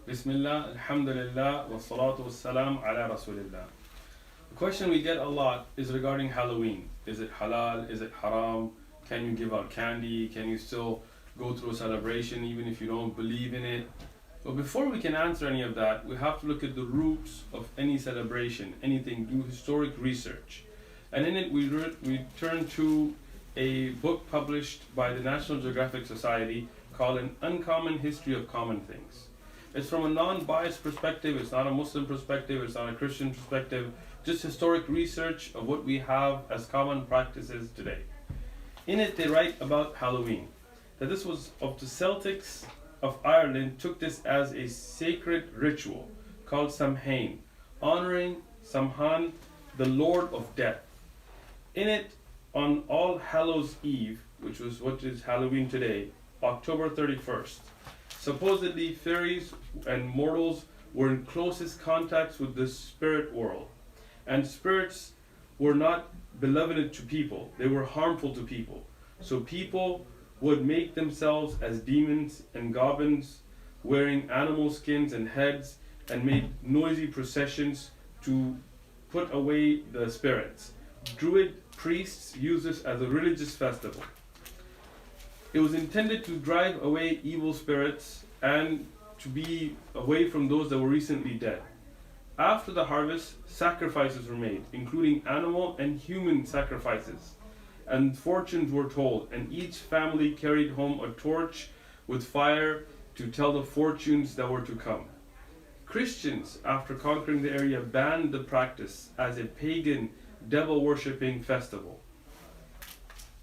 Bismillah, alhamdulillah, wa salatu wa salam ala rasulillah. The question we get a lot is regarding Halloween. Is it halal? Is it haram? Can you give out candy? Can you still go through a celebration even if you don't believe in it? But before we can answer any of that, we have to look at the roots of any celebration, anything, do historic research. And in it we turn to a book published by the National Geographic Society called An Uncommon History of Common Things. It's from a non-biased perspective, it's not a Muslim perspective, it's not a Christian perspective, just historic research of what we have as common practices today. In it they write about Halloween, that this was of the Celtics of Ireland took this as a sacred ritual called Samhain, honoring Samhain, the Lord of Death. In it, on All Hallows Eve, which was what is Halloween today, October 31st, supposedly fairies and mortals were in closest contacts with the spirit world. And spirits were not benevolent to people, they were harmful to people. So people would make themselves as demons and goblins, wearing animal skins and heads, and made noisy processions to put away the spirits. Druid priests used this as a religious festival. It was intended to drive away evil spirits and to be away from those that were recently dead. After the harvest, sacrifices were made, including animal and human sacrifices, and fortunes were told, and each family carried home a torch with fire to tell the fortunes that were to come. Christians, after conquering the area, banned the practice as a pagan, devil-worshipping festival.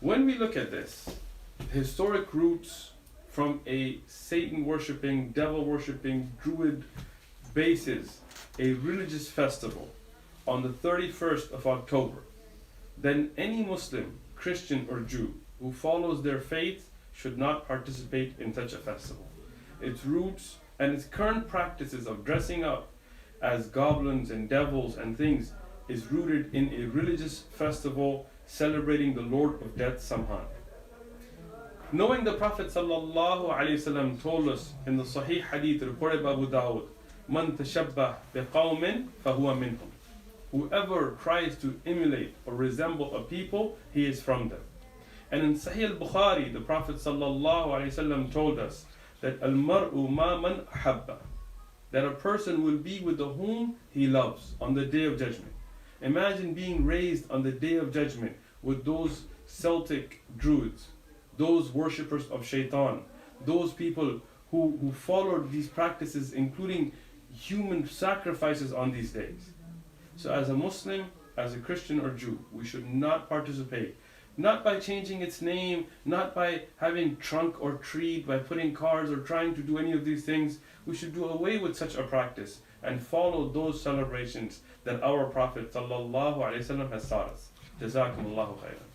When we look at this, historic roots from a Satan-worshipping, devil-worshipping, druid basis, a religious festival on the 31st of October, then any Muslim, Christian or Jew who follows their faith should not participate in such a festival. Its roots and its current practices of dressing up as goblins and devils and things is rooted in a religious festival celebrating the Lord of Death, Samhain. Knowing the Prophet ﷺ told us in the Sahih Hadith reported by Abu Dawud, "Man tashabbah biqawmin fahuwa minhum." Whoever tries to emulate or resemble a people, he is from them. And in Sahih al-Bukhari, the Prophet ﷺ told us that al-mar'u ma man ahabba, that a person will be with the whom he loves on the Day of Judgment. Imagine being raised on the Day of Judgment with those Celtic druids, those worshippers of shaitan, those people who followed these practices, including human sacrifices on these days. So as a Muslim, as a Christian or Jew, we should not participate. Not by changing its name, not by having trunk or treat, by putting cards or trying to do any of these things. We should do away with such a practice and follow those celebrations that our Prophet ﷺ has taught us. Jazakumullahu khairan.